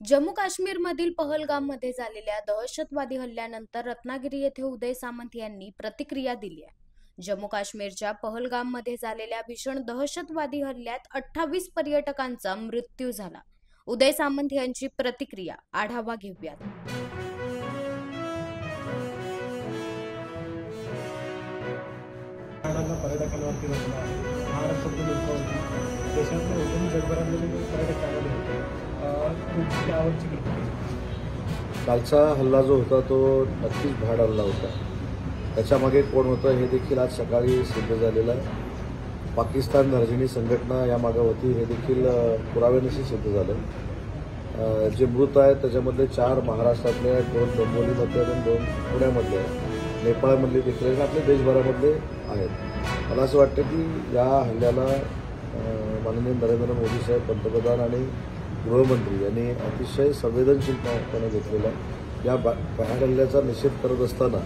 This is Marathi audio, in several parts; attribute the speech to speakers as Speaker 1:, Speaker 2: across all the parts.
Speaker 1: जम्मू काश्मीरमधील पहलगाममध्ये झालेल्या दहशतवादी हल्ल्यानंतर रत्नागिरी येथे उदय सामंत यांनी प्रतिक्रिया दिली आहे। जम्मू काश्मीरच्या पहलगाममध्ये झालेल्या भीषण दहशतवादी हल्ल्यात 28 पर्यटकांचा मृत्यू झाला। उदय सामंत यांची प्रतिक्रिया आढावा घेऊयात।
Speaker 2: पर्यटकांवरती बसला आहे। महाराष्ट्रातील लोकांवरती, देशातल्या लोकांनी जगभरातले पर्यटक आलेले होते। तुमची आवडची प्रतिक्रिया?
Speaker 3: कालचा हल्ला जो होता तो नक्कीच भ्याड हल्ला होता। त्याच्यामागे कोण होतं हे देखील आज सकाळी सिद्ध झालेलं आहे। पाकिस्तान धार्जिणी संघटना या मागे होती हे देखील पुराव्यानिशी सिद्ध झालं। जे मृत आहेत त्याच्यामध्ये 4 महाराष्ट्रातले आहेत, 2 डोंबिवलीमधले आणि 2 पुण्यामधले आहेत, नेपाळमधले देखील आहेत, आपल्या देशभरामधले आहेत। मला असं वाटतं की या हल्ल्याला माननीय नरेंद्र मोदी साहेब पंतप्रधान आणि गृहमंत्री यांनी अतिशय संवेदनशीलपणे घेतलेला या भ्याड हल्ल्याचा निषेध करत असताना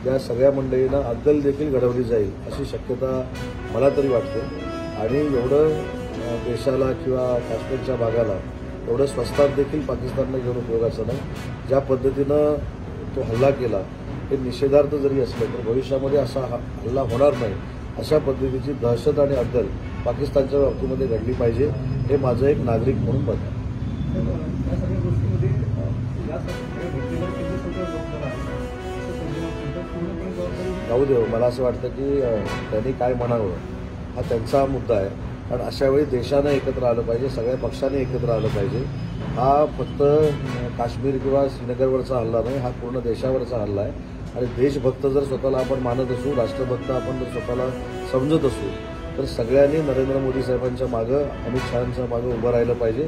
Speaker 3: या सगळ्या मंडळींना अद्दल देखील घडवली जाईल अशी शक्यता मला तरी वाटते। आणि एवढं देशाला किंवा काश्मीरच्या भागाला एवढं स्वस्तात देखील पाकिस्तानला घेऊन उपयोगाचं नाही। ज्या पद्धतीनं तो हल्ला केला हे निषेधार्थ जरी असलं तर भविष्यामध्ये असा हल्ला होणार नाही अशा पद्धतीची दहशत आणि अद्दल पाकिस्तानच्या बाबतीमध्ये घडली पाहिजे हे माझं एक नागरिक म्हणून मत आहे। जाऊ दे, मला असं वाटतं की त्यांनी काय म्हणावं हा त्यांचा मुद्दा आहे। कारण अशा वेळी देशानं एकत्र आलं पाहिजे, सगळ्या पक्षांनी एकत्र आलं पाहिजे। हा फक्त काश्मीर किंवा श्रीनगरवरचा हल्ला नाही, हा पूर्ण देशावरचा हल्ला आहे। आणि देशभक्त जर स्वतःला आपण मानत असू, राष्ट्रभक्त आपण जर स्वतःला समजत असू तर सगळ्यांनी नरेंद्र मोदी साहेबांच्या मागं, अमित शहांच्या मागं उभं राहिलं पाहिजे।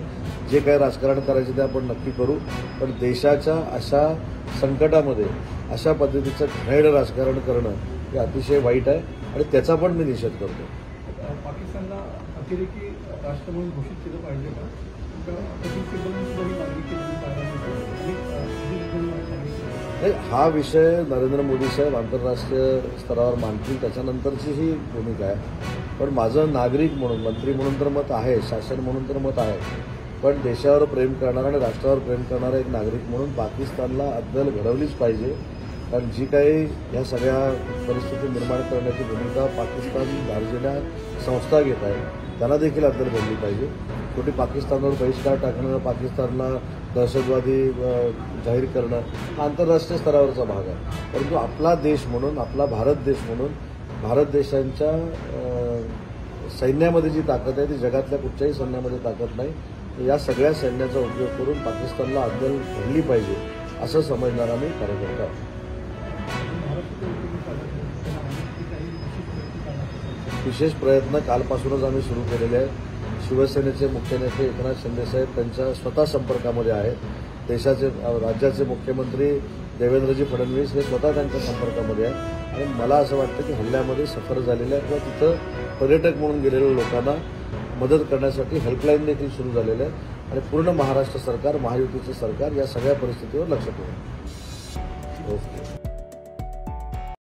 Speaker 3: जे काही राजकारण करायचे ते आपण नक्की करू, पण देशाच्या अशा संकटामध्ये अशा पद्धतीचं घाणेरडं राजकारण करणं हे अतिशय वाईट आहे आणि त्याचा पण मी निषेध करतो।
Speaker 2: पाकिस्तानला अतिरेकी राष्ट्र म्हणून घोषित केलं पाहिजे का?
Speaker 3: हा विषय नरेंद्र मोदी साहेब आंतरराष्ट्रीय स्तरावर मांडतील त्याच्यानंतरची ही भूमिका आहे। पण माझं नागरिक म्हणून, मंत्री म्हणून तर मत आहे, शासन म्हणून तर मत आहे, पण देशावर प्रेम करणारा आणि राष्ट्रावर प्रेम करणारा एक नागरिक म्हणून पाकिस्तानला अद्दल घडवलीच पाहिजे। कारण जी काही या सगळ्या परिस्थिती निर्माण करण्याची भूमिका पाकिस्तान धार्जिण्या संस्था घेत आहेत त्यांना देखील अद्दल घडली पाहिजे। शेवटी पाकिस्तानवर बहिष्कार टाकणं, पाकिस्तानला दहशतवादी जाहीर करणं हा आंतरराष्ट्रीय स्तरावरचा भाग आहे। परंतु आपला देश म्हणून, आपला भारत देश म्हणून, भारत देशांच्या सैन्यामध्ये जी ताकद आहे ती जगातल्या कुठच्याही सैन्यामध्ये ताकद नाही। या सगळ्या सैन्याचा उपयोग करून पाकिस्तानला अद्दल घडली पाहिजे असं समजणारा मी कार्यकर्ता आहे। विशेष प्रयत्न कालपासूनच आम्ही सुरू केलेले आहेत। शिवसेनेचे मुख्य नेते एकनाथ शिंदे साहेब त्यांच्या स्वतः संपर्कामध्ये आहेत। देशाचे, राज्याचे मुख्यमंत्री देवेंद्रजी फडणवीस हे स्वतः त्यांच्या संपर्कामध्ये आहेत। आणि मला असं वाटतं की हल्ल्यामध्ये सफर झालेल्या किंवा तिथं पर्यटक म्हणून गेलेल्या लोकांना मदत करण्यासाठी हेल्पलाईन देखील सुरू झालेलं आहे। आणि पूर्ण महाराष्ट्र सरकार, महायुतीचं सरकार या सगळ्या परिस्थितीवर लक्ष ठेवून